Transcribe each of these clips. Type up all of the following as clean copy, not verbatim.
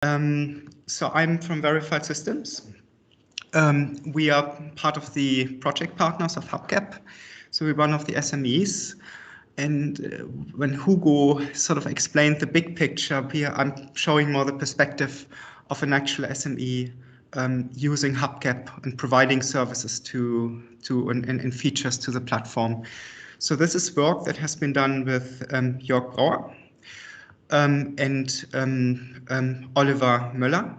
So I'm from Verified Systems. We are part of the project partners of HubCap. So we're one of the SMEs. And when Hugo sort of explained the big picture, I'm showing more the perspective of an actual SME using HubCap and providing services and features to the platform. So this is work that has been done with Jörg Brauer and Oliver Möller.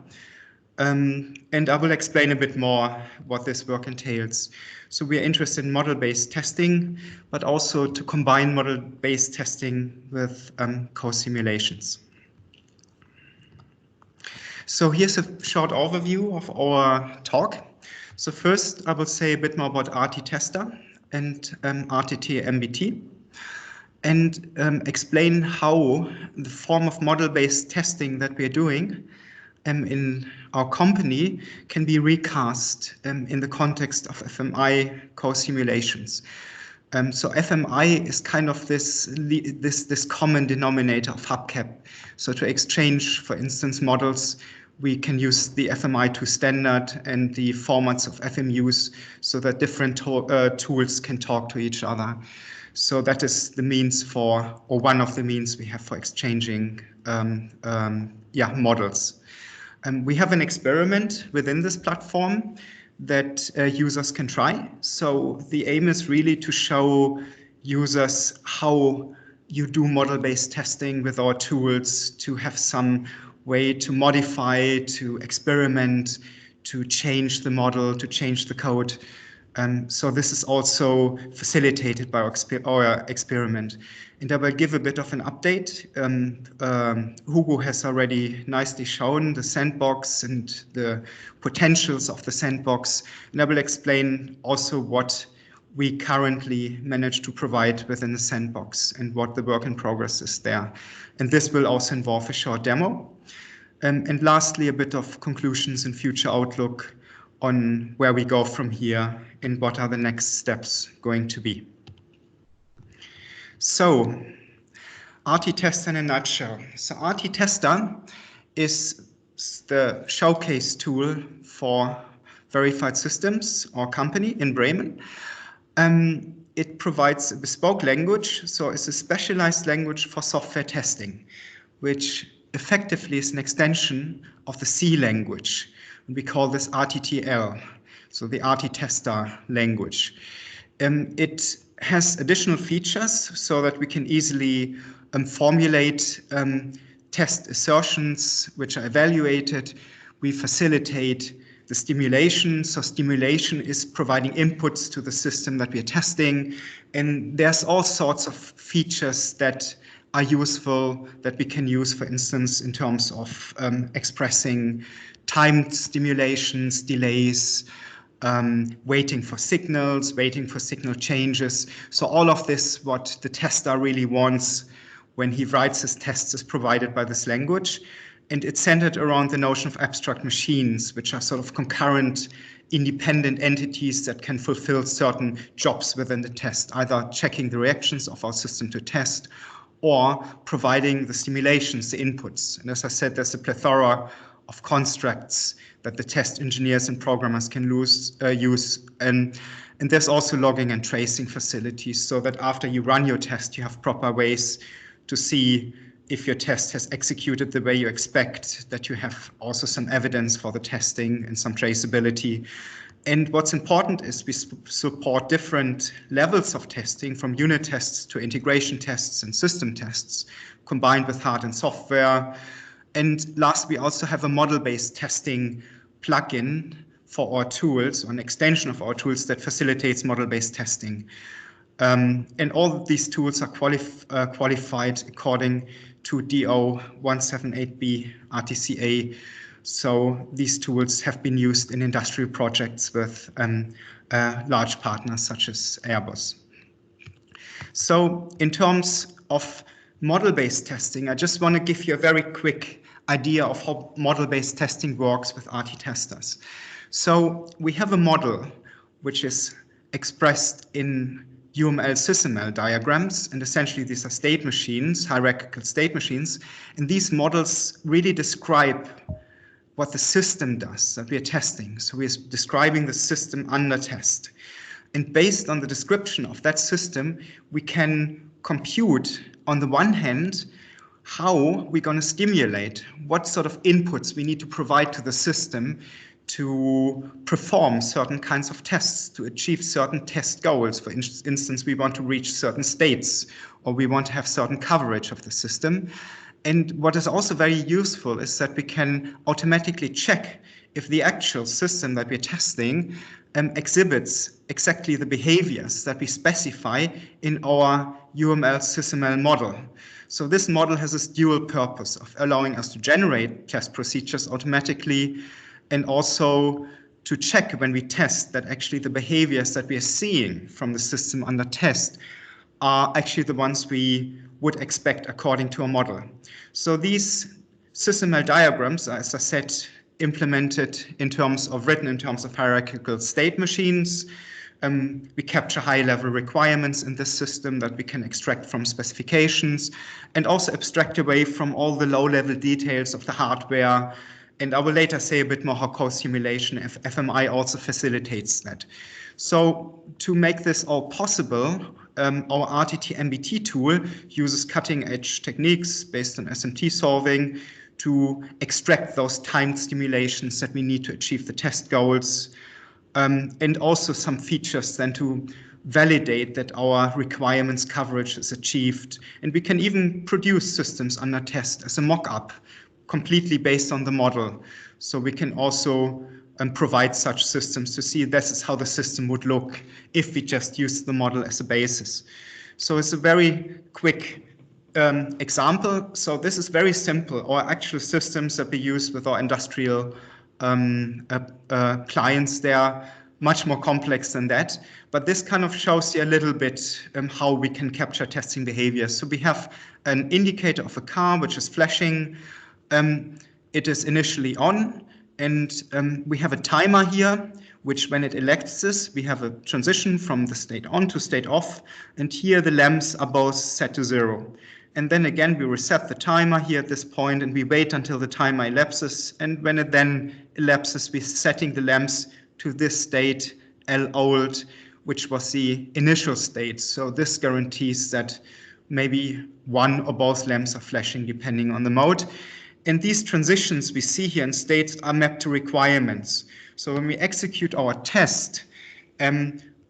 And I will explain a bit more what this work entails. So we are interested in model-based testing, but also to combine model-based testing with co-simulations. So here's a short overview of our talk. So first, I will say a bit more about RT-Tester and RTT-MBT, and explain how the form of model-based testing that we are doing in our company can be recast in the context of FMI co-simulations. So FMI is kind of this common denominator of HubCap. So to exchange, for instance, models, we can use the FMI2 standard and the formats of FMUs so that different tools can talk to each other. So that is the means for, or one of the means we have for exchanging models. We have an experiment within this platform that users can try. So the aim is really to show users how you do model-based testing with our tools, to have some way to modify, to experiment, to change the model, to change the code. So this is also facilitated by our experiment. And I will give a bit of an update. Hugo has already nicely shown the sandbox and the potentials of the sandbox. And I will explain also what we currently manage to provide within the sandbox and what the work in progress is there. And this will also involve a short demo. And lastly, a bit of conclusions and future outlook on where we go from here and what are the next steps going to be. So, RT-Tester in a nutshell. So RT-Tester is the showcase tool for Verified Systems, our company in Bremen. It provides a bespoke language, so it's a specialized language for software testing, which effectively is an extension of the C language. We call this RTTL, so the RT-Tester language. It has additional features so that we can easily formulate test assertions which are evaluated. We facilitate the stimulation. So stimulation is providing inputs to the system that we are testing. And there's all sorts of features that are useful that we can use, for instance, in terms of expressing timed stimulations, delays, waiting for signal changes. So all of this, what the tester really wants when he writes his tests, is provided by this language. And it's centered around the notion of abstract machines, which are sort of concurrent, independent entities that can fulfill certain jobs within the test, either checking the reactions of our system to test or providing the stimulations, the inputs. And as I said, there's a plethora of constructs that the test engineers and programmers can use. And there's also logging and tracing facilities so that after you run your test, you have proper ways to see if your test has executed the way you expect, that you have also some evidence for the testing and some traceability. And what's important is we support different levels of testing, from unit tests to integration tests and system tests, combined with hard and software. And last, we also have a model-based testing plugin for our tools, or an extension of our tools that facilitates model-based testing. And all of these tools are qualified according to DO 178B RTCA. So these tools have been used in industrial projects with large partners such as Airbus. So in terms of model-based testing, I just want to give you a very quick idea of how model-based testing works with RT-Testers. So we have a model which is expressed in UML SysML diagrams, and essentially these are state machines, hierarchical state machines, and these models really describe what the system does that we are testing. So we're describing the system under test. And based on the description of that system, we can compute, on the one hand, how we're going to stimulate, what sort of inputs we need to provide to the system to perform certain kinds of tests, to achieve certain test goals. For instance, we want to reach certain states, or we want to have certain coverage of the system. And what is also very useful is that we can automatically check if the actual system that we're testing exhibits exactly the behaviors that we specify in our UML SysML model. So this model has this dual purpose of allowing us to generate test procedures automatically, and also to check when we test that actually the behaviors that we are seeing from the system under test are actually the ones we would expect according to a model. So these SysML diagrams are, as I said, implemented written in terms of hierarchical state machines. We capture high-level requirements in this system that we can extract from specifications, and also abstract away from all the low-level details of the hardware. And I will later say a bit more how co-simulation FMI also facilitates that. So to make this all possible, our RTT-MBT tool uses cutting-edge techniques based on SMT solving to extract those timed stimulations that we need to achieve the test goals, and also some features then to validate that our requirements coverage is achieved. And we can even produce systems under test as a mock-up, completely based on the model. So we can also provide such systems to see this is how the system would look if we just use the model as a basis. So it's a very quick example. So this is very simple. Our actual systems that we use with our industrial clients, they are much more complex than that. But this kind of shows you a little bit how we can capture testing behavior. So we have an indicator of a car which is flashing. It is initially on, and we have a timer here, which when it elects this, we have a transition from the state on to state off. And here the lamps are both set to 0. And then again, we reset the timer here at this point, and we wait until the timer elapses. And when it then elapses, we're setting the lamps to this state, L old, which was the initial state. So this guarantees that maybe one or both lamps are flashing depending on the mode. And these transitions we see here in states are mapped to requirements. So when we execute our test,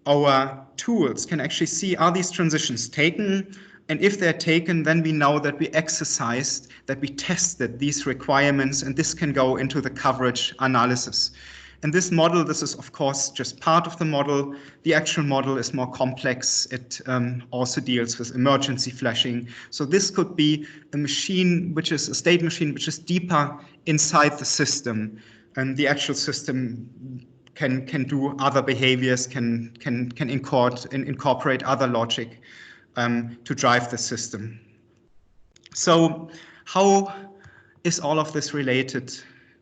our tools can actually see, are these transitions taken? And if they're taken, then we know that we exercised, that we tested these requirements, and this can go into the coverage analysis. And this model, this is of course just part of the model. The actual model is more complex. It also deals with emergency flashing. So this could be a machine, which is a state machine, which is deeper inside the system. And the actual system can do other behaviors, can incorporate other logic to drive the system. So how is all of this related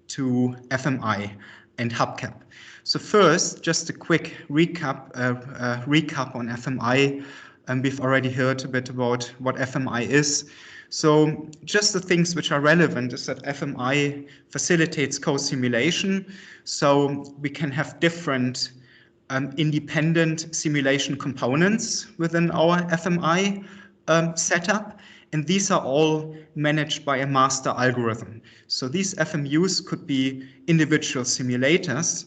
to FMI and hubcap? So first, just a quick recap on FMI. We've already heard a bit about what FMI is. So just the things which are relevant is that FMI facilitates co-simulation. So we can have different independent simulation components within our FMI setup. And these are all managed by a master algorithm. So these FMUs could be individual simulators,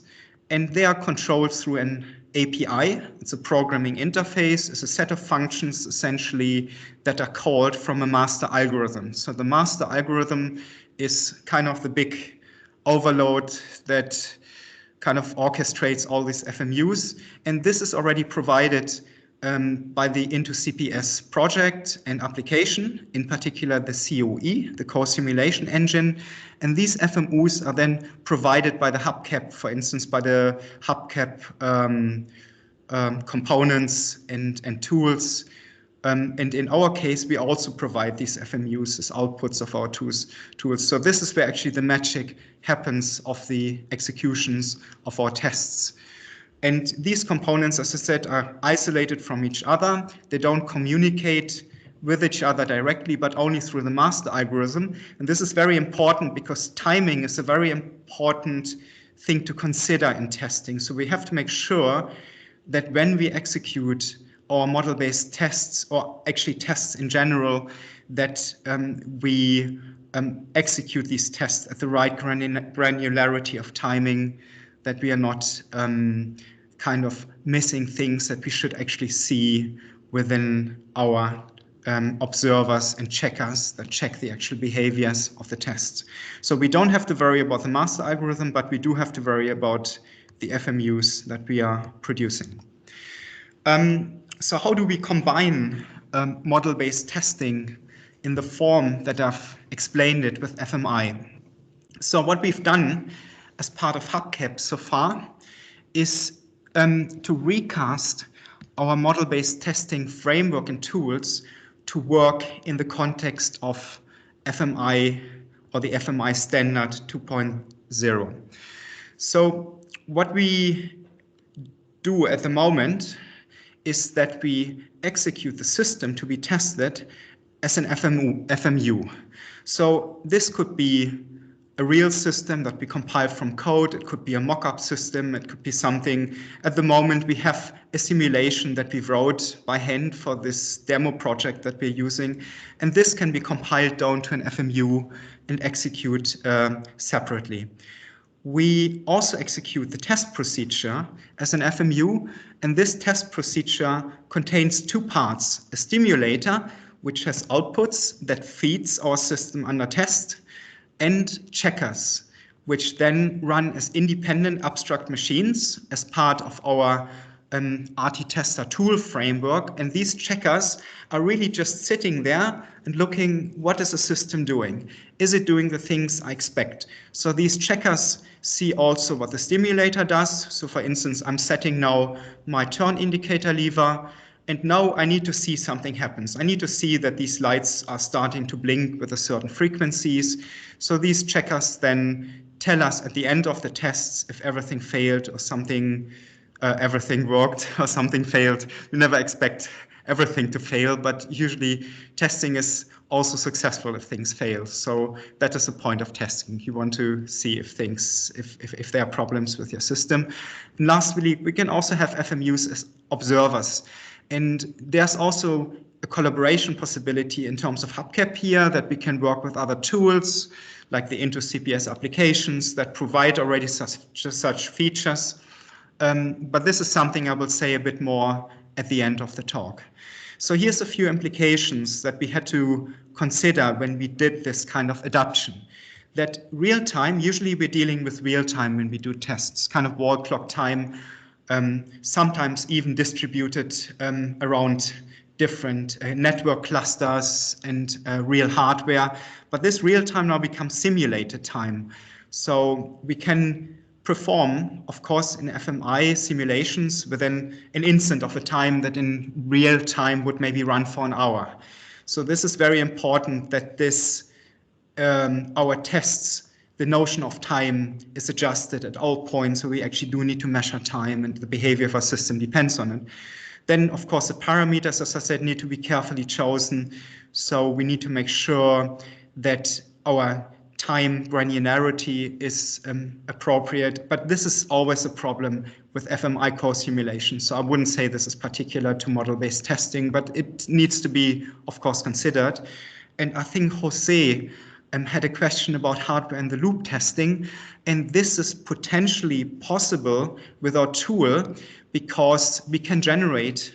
and they are controlled through an API. It's a programming interface. It's a set of functions essentially that are called from a master algorithm. So the master algorithm is kind of the big overload that kind of orchestrates all these FMUs. And this is already provided by the INTO-CPS project and application, in particular the COE, the co-simulation engine. And these FMUs are then provided by the hubcap, for instance, by the hubcap components and tools. And in our case, we also provide these FMUs as outputs of our tools. So this is where actually the magic happens of the executions of our tests. And these components, as I said, are isolated from each other. They don't communicate with each other directly, but only through the master algorithm. And this is very important because timing is a very important thing to consider in testing. So we have to make sure that when we execute our model-based tests, or actually tests in general, that we execute these tests at the right granularity of timing, that we are not kind of missing things that we should actually see within our observers and checkers that check the actual behaviors of the tests. So we don't have to worry about the master algorithm, but we do have to worry about the FMUs that we are producing. So how do we combine model-based testing in the form that I've explained it with FMI? So what we've done as part of HubCap so far is to recast our model-based testing framework and tools to work in the context of FMI, or the FMI standard 2.0. So what we do at the moment is that we execute the system to be tested as an FMU. So this could be a real system that we compile from code. It could be a mock-up system. It could be something. At the moment, we have a simulation that we wrote by hand for this demo project that we're using. And this can be compiled down to an FMU and execute separately. We also execute the test procedure as an FMU, and this test procedure contains two parts: a stimulator, which has outputs that feeds our system under test, and checkers, which then run as independent abstract machines as part of our RT-Tester tool framework. And these checkers are really just sitting there and looking, what is the system doing? Is it doing the things I expect? So these checkers see also what the stimulator does. So for instance, I'm setting now my turn indicator lever, and now I need to see something happens. I need to see that these lights are starting to blink with a certain frequencies. So these checkers then tell us at the end of the tests if everything failed or something, everything worked or something failed. We never expect everything to fail, but usually testing is also successful if things fail. So that is the point of testing. You want to see if things, if there are problems with your system. And lastly, we can also have FMUs as observers. And there's also a collaboration possibility in terms of HubCap here, that we can work with other tools like the INTO-CPS applications that provide already such features. But this is something I will say a bit more at the end of the talk. So here's a few implications that we had to consider when we did this kind of adaptation. That real time, usually we're dealing with real time when we do tests, kind of wall clock time, sometimes even distributed around different network clusters and real hardware. But this real time now becomes simulated time. So we can perform, of course, in FMI simulations within an instant of a time that in real time would maybe run for an hour. So this is very important that this, our tests, the notion of time is adjusted at all points, so we actually do need to measure time, and the behavior of our system depends on it. Then, of course, the parameters, as I said, need to be carefully chosen. So we need to make sure that our time granularity is appropriate, but this is always a problem with FMI core simulation. So I wouldn't say this is particular to model-based testing, but it needs to be, of course, considered. And I think Jose had a question about hardware in the loop testing, and this is potentially possible with our tool because we can generate,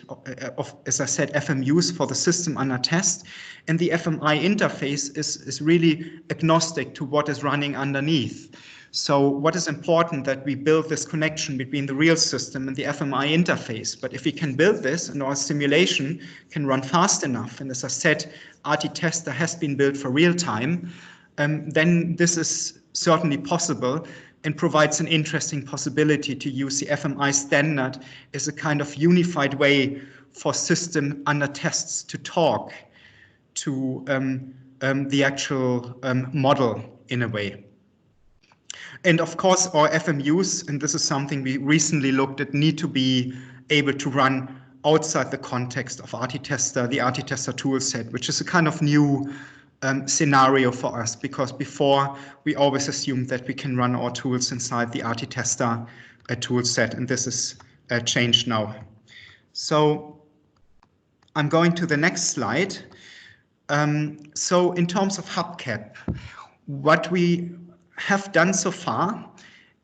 as I said, FMUs for the system under test, and the FMI interface is really agnostic to what is running underneath. So what is important that we build this connection between the real system and the FMI interface. But if we can build this and our simulation can run fast enough, and as I said, RT-Tester has been built for real time, then this is certainly possible and provides an interesting possibility to use the FMI standard as a kind of unified way for system under tests to talk to the actual model in a way. And of course, our FMUs, and this is something we recently looked at, need to be able to run outside the context of RT-Tester, the RT-Tester toolset, which is a kind of new scenario for us, because before we always assumed that we can run our tools inside the RT-Tester toolset, and this is changed now. So I'm going to the next slide. So in terms of hubcap, what we have done so far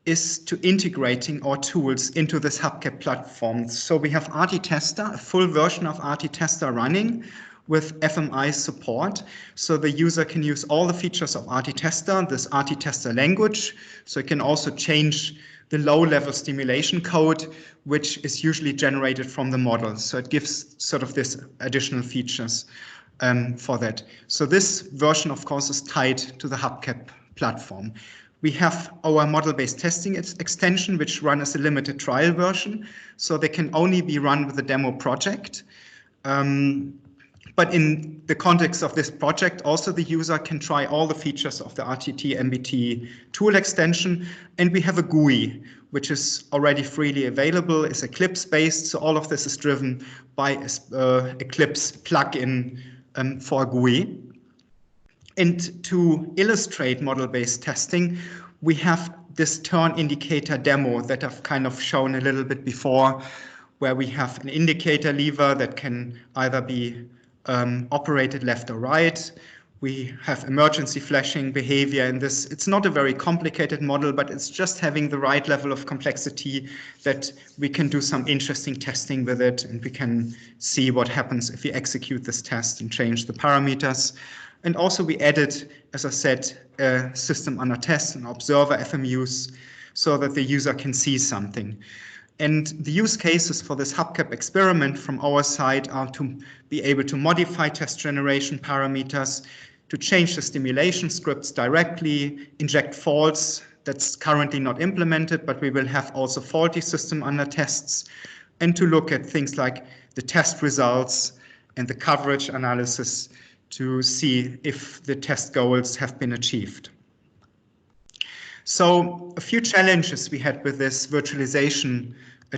is to integrating our tools into this hubcap platform. So we have RT-Tester, a full version of RT-Tester running with FMI support. So the user can use all the features of RT-Tester, this RT-Tester language. So it can also change the low-level stimulation code, which is usually generated from the model. So it gives sort of this additional features for that. So this version, of course, is tied to the hubcap platform. We have our model-based testing extension, which run as a limited trial version. So they can only be run with a demo project. But in the context of this project, also the user can try all the features of the RTT-MBT tool extension. And we have a GUI, which is already freely available, is Eclipse-based. So all of this is driven by Eclipse plugin for a GUI. And to illustrate model-based testing, we have this turn indicator demo that I've kind of shown a little bit before, where we have an indicator lever that can either be operated left or right. We have emergency flashing behavior in this. It's not a very complicated model, but it's just having the right level of complexity that we can do some interesting testing with it, and we can see what happens if we execute this test and change the parameters. And also we added, as I said, a system under test and observer FMUs so that the user can see something. And the use cases for this hubcap experiment from our side are to be able to modify test generation parameters, to change the stimulation scripts directly, inject faults. That's currently not implemented, but we will have also faulty system under tests, and to look at things like the test results and the coverage analysis to see if the test goals have been achieved. So a few challenges we had with this virtualization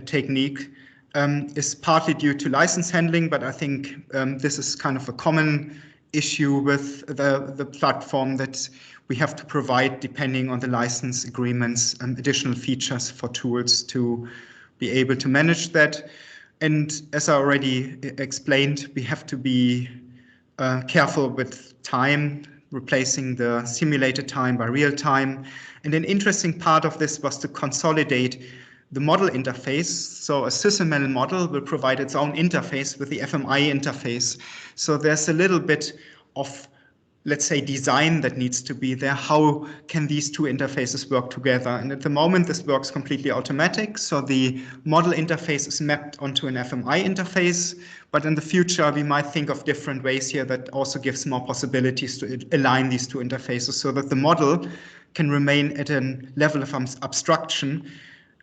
technique is partly due to license handling, but I think this is kind of a common issue with the platform, that we have to provide, depending on the license agreements, additional features for tools to be able to manage that. And as I already explained, we have to be careful with time, replacing the simulated time by real time. And an interesting part of this was to consolidate the model interface. So a SysML model will provide its own interface with the FMI interface. So there's a little bit of, let's say, design that needs to be there. How can these two interfaces work together? And at the moment, this works completely automatic. So the model interface is mapped onto an FMI interface. But in the future, we might think of different ways here that also gives more possibilities to align these two interfaces so that the model can remain at a level of abstraction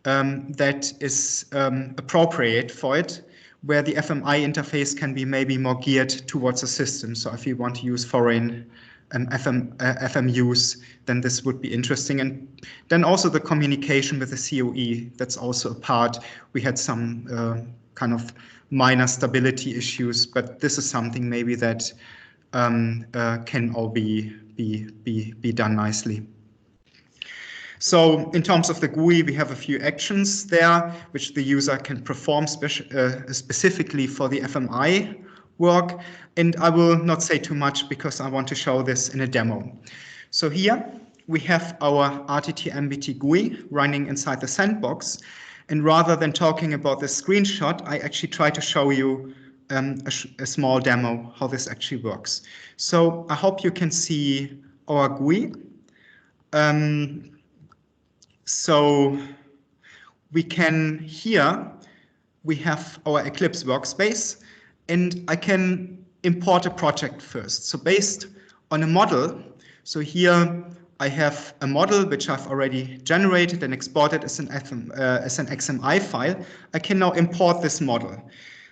that is appropriate for it, where the FMI interface can be maybe more geared towards a system. So if you want to use foreign FMUs, then this would be interesting. And then also the communication with the COE, that's also a part. We had some kind of minor stability issues, but this is something maybe that can all be done nicely. So in terms of the GUI, we have a few actions there, which the user can perform specifically for the FMI work. And I will not say too much because I want to show this in a demo. So here we have our RTT-MBT GUI running inside the sandbox. And rather than talking about the screenshot, I actually try to show you a small demo how this actually works. So I hope you can see our GUI. So we can here, we have our Eclipse workspace, and I can import a project first. So based on a model, so here I have a model which I've already generated and exported as an XMI file. I can now import this model.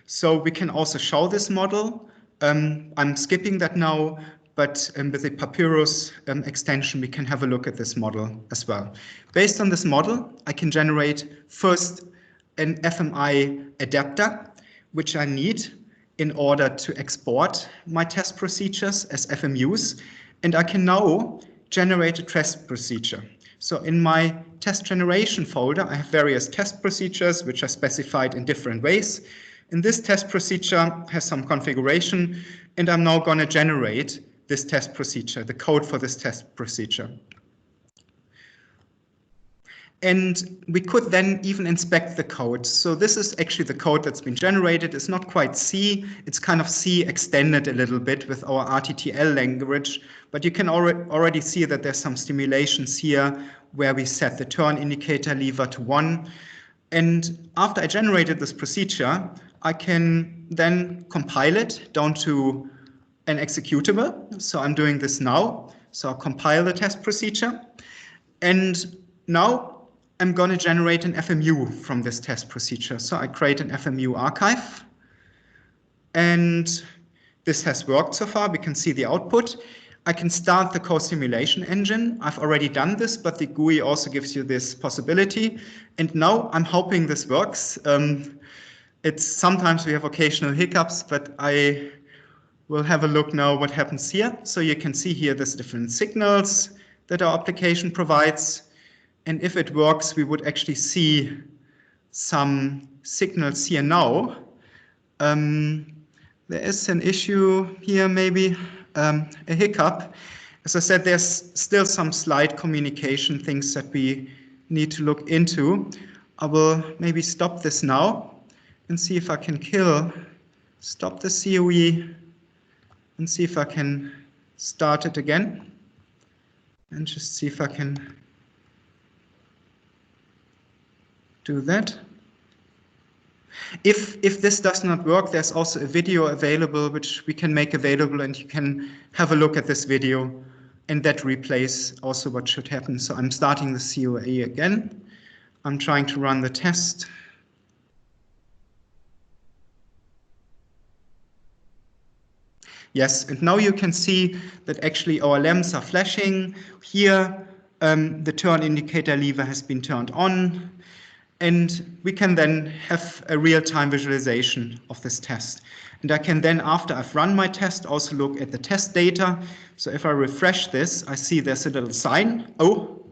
So we can also show this model. I'm skipping that now, but with the Papyrus extension, we can have a look at this model as well. Based on this model, I can generate first an FMI adapter, which I need in order to export my test procedures as FMUs. And I can now generate a test procedure. So in my test generation folder, I have various test procedures, which are specified in different ways. And this test procedure has some configuration, and I'm now going to generate this test procedure, the code for this test procedure. And we could then even inspect the code. So this is actually the code that's been generated. It's not quite C. It's kind of C extended a little bit with our RTTL language. But you can already see that there's some stimulations here where we set the turn indicator lever to 1. And after I generated this procedure, I can then compile it down to an executable. So I'm doing this now. So I'll compile the test procedure. And now I'm going to generate an FMU from this test procedure. So I create an FMU archive. And this has worked so far. We can see the output. I can start the co-simulation engine. I've already done this, but the GUI also gives you this possibility. And now I'm hoping this works. Sometimes we have occasional hiccups, but I will have a look now what happens here. So you can see here there's different signals that our application provides. And if it works, we would actually see some signals here now. There is an issue here, maybe a hiccup. As I said, there's still some slide communication things that we need to look into. I will maybe stop this now and see if I can stop the COE and see if I can start it again and just see if I can do that. If this does not work, there's also a video available which we can make available, and you can have a look at this video, and that replays also what should happen. So I'm starting the COE again. I'm trying to run the test. Yes, and now you can see that actually our lamps are flashing. Here, the turn indicator lever has been turned on. And we can then have a real-time visualization of this test. And I can then, after I've run my test, also look at the test data. So if I refresh this, I see there's a little sign. Oh,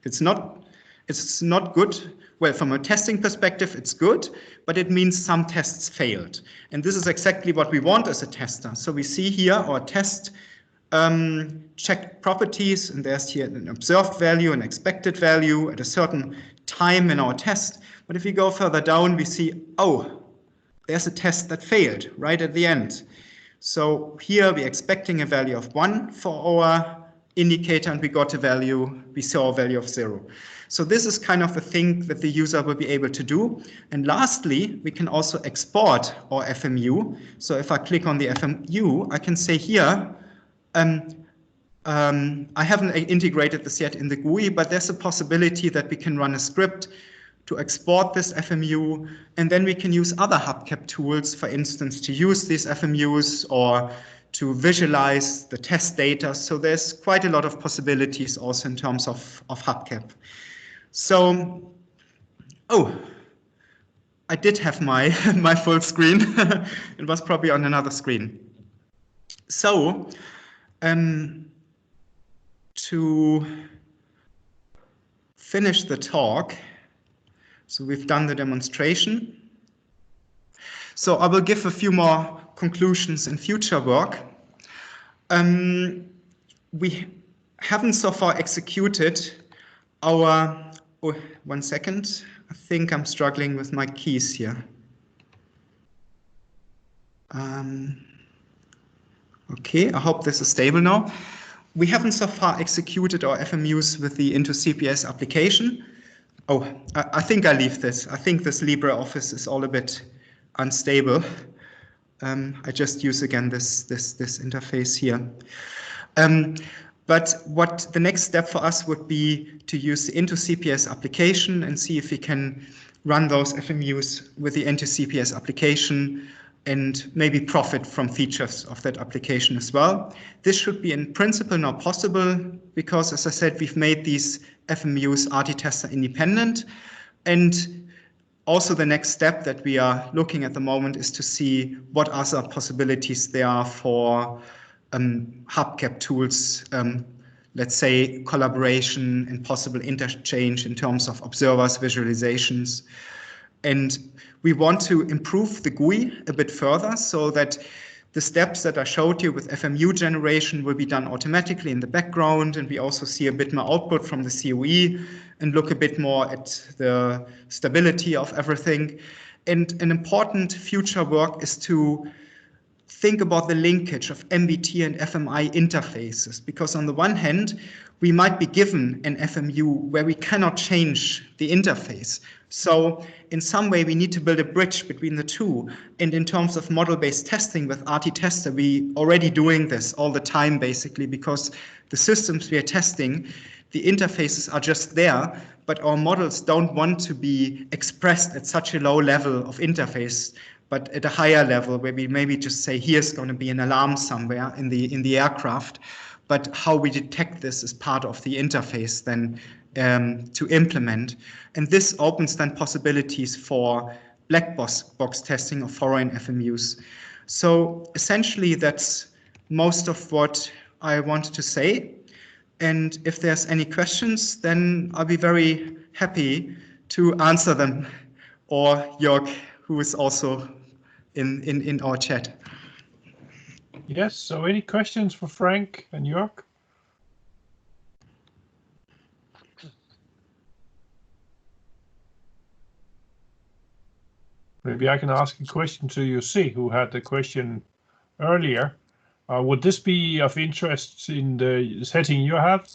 it's not good. Well, from a testing perspective, it's good, but it means some tests failed. And this is exactly what we want as a tester. So we see here our test checked properties, and there's here an observed value, an expected value at a certain time in our test. But if we go further down, we see, oh, there's a test that failed right at the end. So here we're expecting a value of 1 for our indicator, and we saw a value of 0. So this is kind of the thing that the user will be able to do. And lastly, we can also export our FMU. So if I click on the FMU, I can say here, I haven't integrated this yet in the GUI, but there's a possibility that we can run a script to export this FMU, and then we can use other hubcap tools, for instance, to use these FMUs or to visualize the test data. So there's quite a lot of possibilities also in terms of hubcap. So, oh, I did have my full screen. It was probably on another screen. So, to finish the talk, so we've done the demonstration. So I will give a few more conclusions in future work. We haven't so far executed our, oh, 1 second. I think I'm struggling with my keys here. Okay, I hope this is stable now. We haven't so far executed our FMUs with the INTO-CPS application. Oh, I think I leave this. I think this LibreOffice is all a bit unstable. I just use again this interface here. But what the next step for us would be to use the INTO-CPS application and see if we can run those FMUs with the INTO-CPS application and maybe profit from features of that application as well. This should be in principle now possible because, as I said, we've made these FMUs RT-Tester independent. And also the next step that we are looking at the moment is to see what other possibilities there are for hubcap tools, let's say collaboration and possible interchange in terms of observers, visualizations. And we want to improve the GUI a bit further so that the steps that I showed you with FMU generation will be done automatically in the background. And we also see a bit more output from the COE and look a bit more at the stability of everything. And an important future work is to think about the linkage of MBT and FMI interfaces, because on the one hand, we might be given an FMU where we cannot change the interface. So in some way, we need to build a bridge between the two. And in terms of model-based testing with RT-Tester, we already doing this all the time, basically, because the systems we are testing, the interfaces are just there, but our models don't want to be expressed at such a low level of interface, but at a higher level where we maybe just say, here's going to be an alarm somewhere in the aircraft. But how we detect this is part of the interface then to implement. And this opens then possibilities for black box testing of foreign FMUs. So essentially, that's most of what I wanted to say. And if there's any questions, then I'll be very happy to answer them. Or Jörg, who is also in our chat. Yes, so any questions for Frank and Jörg? Maybe I can ask a question to Jussi, who had the question earlier. Would this be of interest in the setting you have?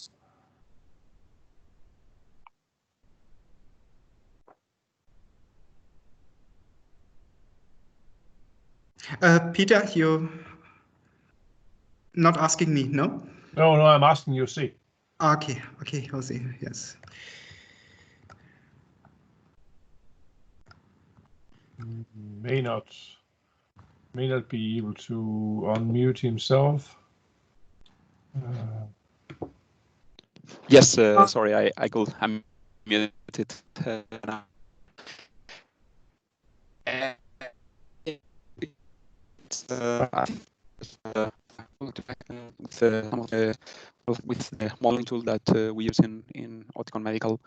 Peter, you're not asking me, no? No, I'm asking Jussi. Okay, Jose, yes. May not be able to unmute himself. Yes, sorry, I could unmute it now. With the modeling tool that we use in Oticon Medical,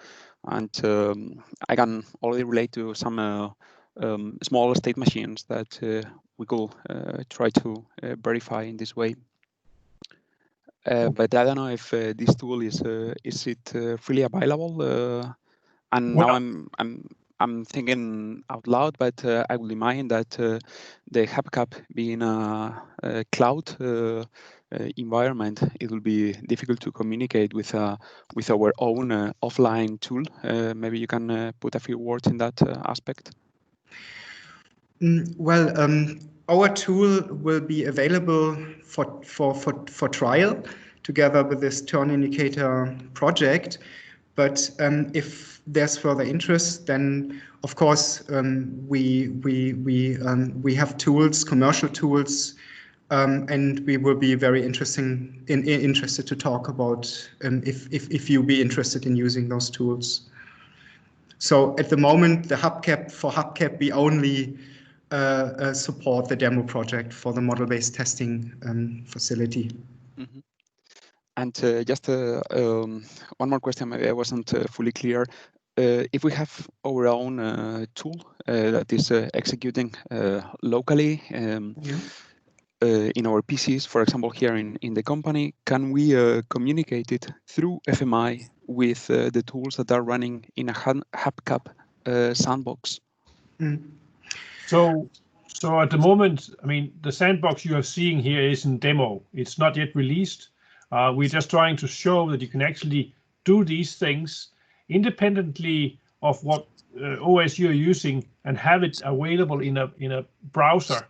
and I can already relate to some small state machines that we could try to verify in this way. But I don't know if this tool is it freely available. And well, now I'm thinking out loud, but I would imagine that the hubcap being a cloud environment, it will be difficult to communicate with our own offline tool. Maybe you can put a few words in that aspect. Well, our tool will be available for trial together with this turn indicator project. But if there's further interest, then of course we have tools, commercial tools, and we will be very interested to talk about if you be interested in using those tools. So at the moment, the hubcap we only support the demo project for the model-based testing facility. Mm-hmm. And just one more question, maybe I wasn't fully clear. If we have our own tool that is executing locally in our PCs, for example, here in the company, can we communicate it through FMI with the tools that are running in a hubcap sandbox? Mm. So at the moment, I mean, the sandbox you are seeing here is in demo. It's not yet released. We're just trying to show that you can actually do these things independently of what OS you're using and have it available in a browser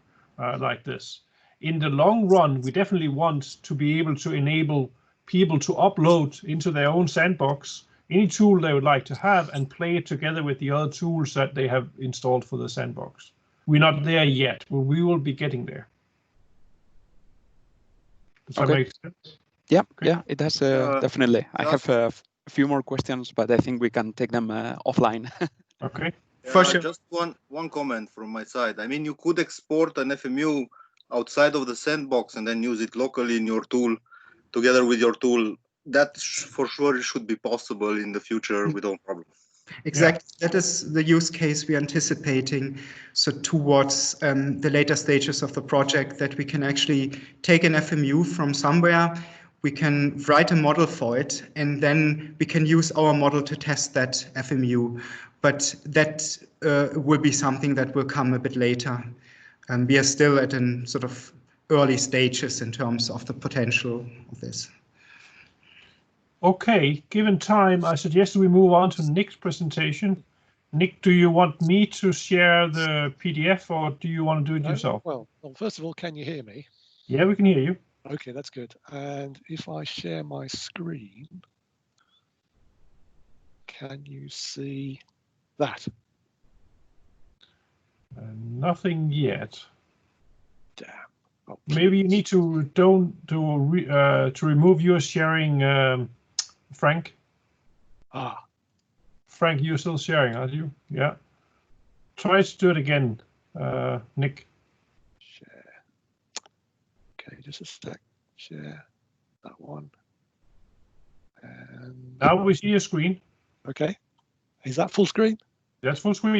like this. In the long run, we definitely want to be able to enable people to upload into their own sandbox any tool they would like to have and play it together with the other tools that they have installed for the sandbox. we're not there yet, but we will be getting there. Does that Okay. make sense? Yeah, Okay. yeah, it does, definitely. I have a few more questions, but I think we can take them offline. Okay. For sure. Just one comment from my side. I mean, you could export an FMU outside of the sandbox and then use it locally in your tool, together with your tool. That for sure should be possible in the future without problem. Exactly. Yeah. That is the use case we're anticipating. So towards the later stages of the project, that we can actually take an FMU from somewhere, we can write a model for it, and then we can use our model to test that FMU. But that will be something that will come a bit later. We are still at an sort of early stages in terms of the potential of this. Okay, given time, I suggest we move on to Nick's presentation. Nick, do you want me to share the PDF or do you want to do it yourself? Well, first of all, can you hear me? Yeah, we can hear you. Okay, that's good. And if I share my screen, can you see that? Nothing yet. Damn. Oh, maybe you need to to remove your sharing, Frank. Ah. Frank, you're still sharing, aren't you? Yeah. Try to do it again, Nick. Share. Okay, just a sec. Share that one. And now we see your screen. okay. Is that full screen? That's full screen.